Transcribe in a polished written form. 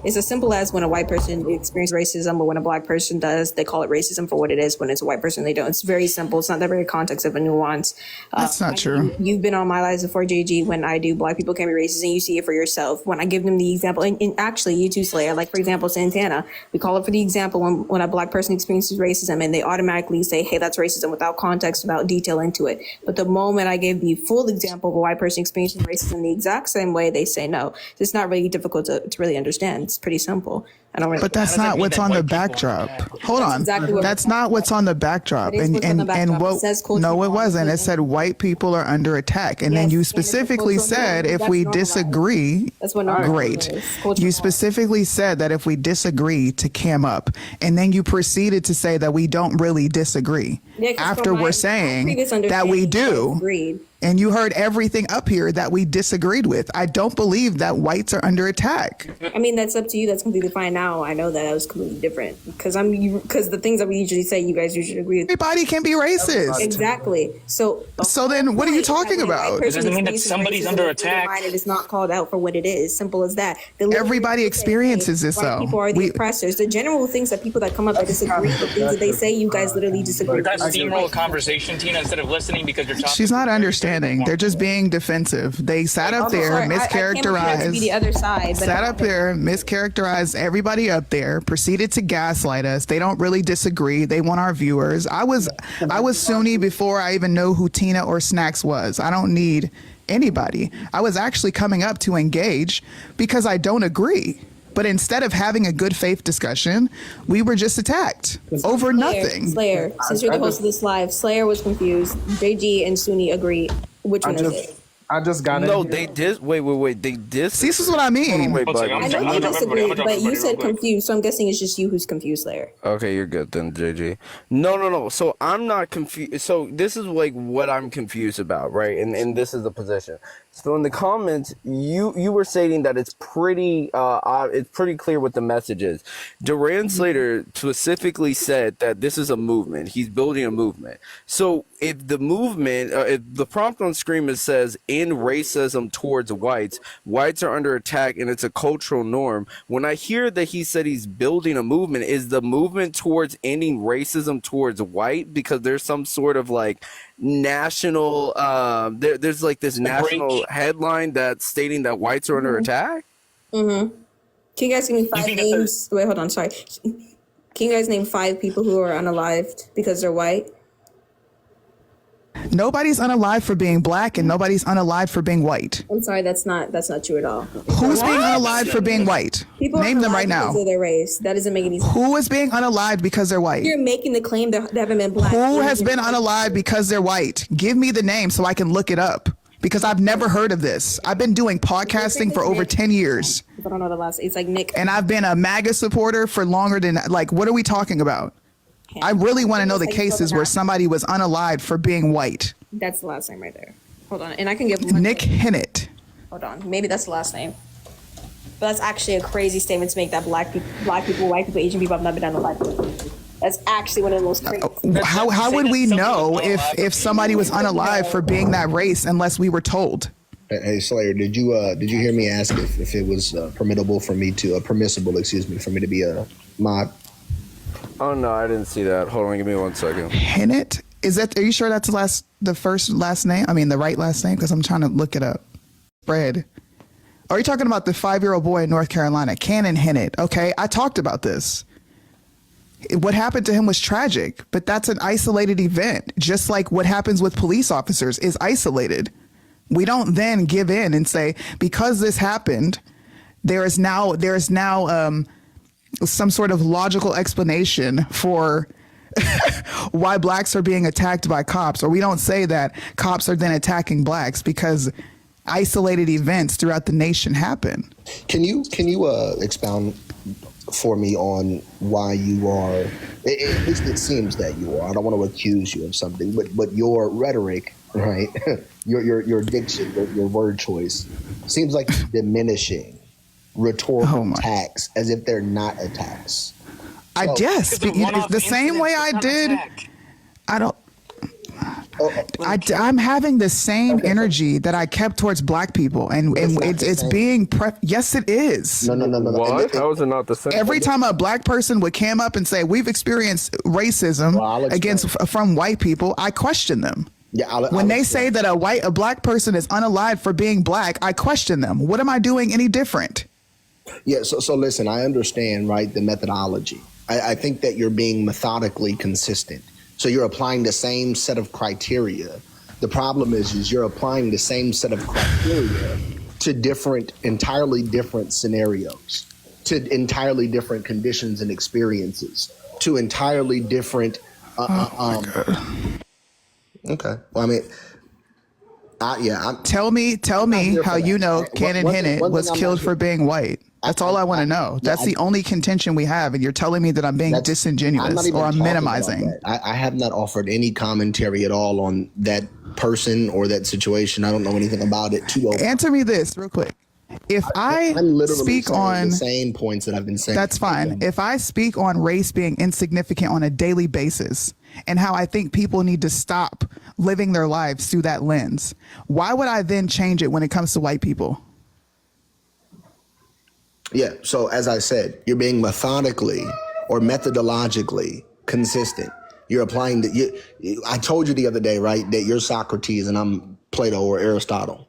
It's as simple as when a white person experiences racism, but when a black person does, they call it racism for what it is. When it's a white person, they don't. It's very simple. It's not that very context of a nuance. That's not true. You've been on my lives before, JG. When I do, black people can be racist, and you see it for yourself. When I give them the example, and actually, you too, Slayer. Like for example, Santana, we call it for the example when a black person experiences racism, and they automatically say, "Hey, that's racism," without context, without detail into it. But the moment I give the full example of a white person experiencing racism the exact same way, they say no. It's not really difficult to really understand. It's pretty simple. I don't really. But that's not what's on the backdrop. Hold on. Exactly That's not what's on the backdrop. That is what's on the backdrop. It says cultural no, it wasn't. It said white people are under attack, and then you Yes, and it's a specifically cultural said norm. if That's we normalized. disagree, That's what normalized great. is. Cultural You norm. specifically said that if we disagree to cam up, and then you proceeded to say that we don't really disagree. Yeah, 'cause After from my we're saying previous that we understanding, do. I agreed. And you heard everything up here that we disagreed with. I don't believe that whites are under attack. I mean, that's up to you. That's completely fine. Now I know that I was completely different because the things that we usually say, you guys usually agree with. Everybody can be racist. Exactly. So then what are you talking about? It doesn't mean that somebody's under attack. It is not called out for what it is. Simple as that. Everybody experiences this, white though. people are the We- oppressors. The general things that people that come up that disagree with things that they say, you guys literally disagree. That's steamroll a conversation, Tina, instead of listening because you're talking. She's not understanding. They're just being defensive. They sat up there, Sorry, I came up here to be the mischaracterized. other side. But Sat up there, mischaracterized everybody up there, proceeded to gaslight us. They don't really disagree. They want our viewers. I was Sunni before I even know who Tina or Snacks was. I don't need anybody. I was actually coming up to engage because I don't agree. But instead of having a good faith discussion, we were just attacked over nothing. Slayer, since you're the host of this live, Slayer was confused. JG and Sunni agree. Which one is it? I just got in. No, here. they did. Wait. They did. See, this is what I mean. Wait, buddy. I know you disagree, but you said confused, so I'm guessing it's just you who's confused, Slayer. Okay, you're good then, JJ. No. So I'm not confused. So this is like what I'm confused about, right? And this is the position. So in the comments, you were stating that it's pretty clear what the message is. Duran Slater specifically said that this is a movement. He's building a movement. So if the movement, if the prompt on screen it says "in racism towards whites are under attack and it's a cultural norm." When I hear that he said he's building a movement, is the movement towards ending racism towards white? Because there's some sort of like national there's like this national headline that's stating that whites are under attack. Can you guys give me 5 names? Wait, hold on, sorry. Can you guys name 5 people who are unalived because they're white? Nobody's unalive for being black and nobody's unalive for being white. I'm sorry, that's not true at all. Who's being unalive for being white? People Name are them unalived right now. because of their race. That doesn't make any sense. Who is being unalived because they're white? You're making the claim that they haven't been black. Who has been unalive because they're white? Give me the name so I can look it up. Because I've never heard of this. I've been doing podcasting for over 10 years. I don't know the last. It's like Nick. And I've been a MAGA supporter for longer than, like, what are we talking about? I really want to know the cases where somebody was unalived for being white. That's the last name right there. Hold on. And I can give Nick Hinnett. Hold on. Maybe that's the last name. But that's actually a crazy statement to make that black people, white people, Asian people have not been unalived. That's actually one of the most crazy. How would we know if somebody was unalive for being that race unless we were told? Hey Slayer, did you hear me ask if it was permissible for me to be a mod? Oh no, I didn't see that. Hold on, give me 1 second. Hinnett? Are you sure that's the first last name? I mean, the right last name? Because I'm trying to look it up. Fred. Are you talking about the 5-year-old boy in North Carolina, Cannon Hinnett? Okay, I talked about this. What happened to him was tragic, but that's an isolated event. Just like what happens with police officers is isolated. We don't then give in and say, because this happened, there is now some sort of logical explanation for why blacks are being attacked by cops. Or we don't say that cops are then attacking blacks because isolated events throughout the nation happen. Can you expound for me on why you are, at least it seems that you are, I don't want to accuse you of something, but your rhetoric, right, your diction, your word choice seems like diminishing rhetorical attacks as if they're not attacks. I guess the same way I did. I don't. I'm having the same energy that I kept towards black people, and it's being yes, it is. No. What? How is it not the same? Every time a black person would come up and say we've experienced racism from white people, I question them. Yeah, when they say that a black person is unalived for being black, I question them. What am I doing any different? Yeah, so listen, I understand, right, the methodology. I think that you're being methodically consistent. So you're applying the same set of criteria. The problem is you're applying the same set of criteria to entirely different scenarios, to entirely different conditions and experiences, to entirely different. Okay. Well, I mean, Tell me how you know Cannon Hennett was killed for being white. That's all I want to know. That's the only contention we have, and you're telling me that I'm being disingenuous or I'm minimizing. I have not offered any commentary at all on that person or that situation. I don't know anything about it. Answer me this real quick. If I'm speak on the same points that I've been saying, that's fine. If I speak on race being insignificant on a daily basis and how I think people need to stop living their lives through that lens, why would I then change it when it comes to white people? Yeah. So as I said, you're being methodically or methodologically consistent. You're applying I told you the other day, right, that you're Socrates and I'm Plato or Aristotle.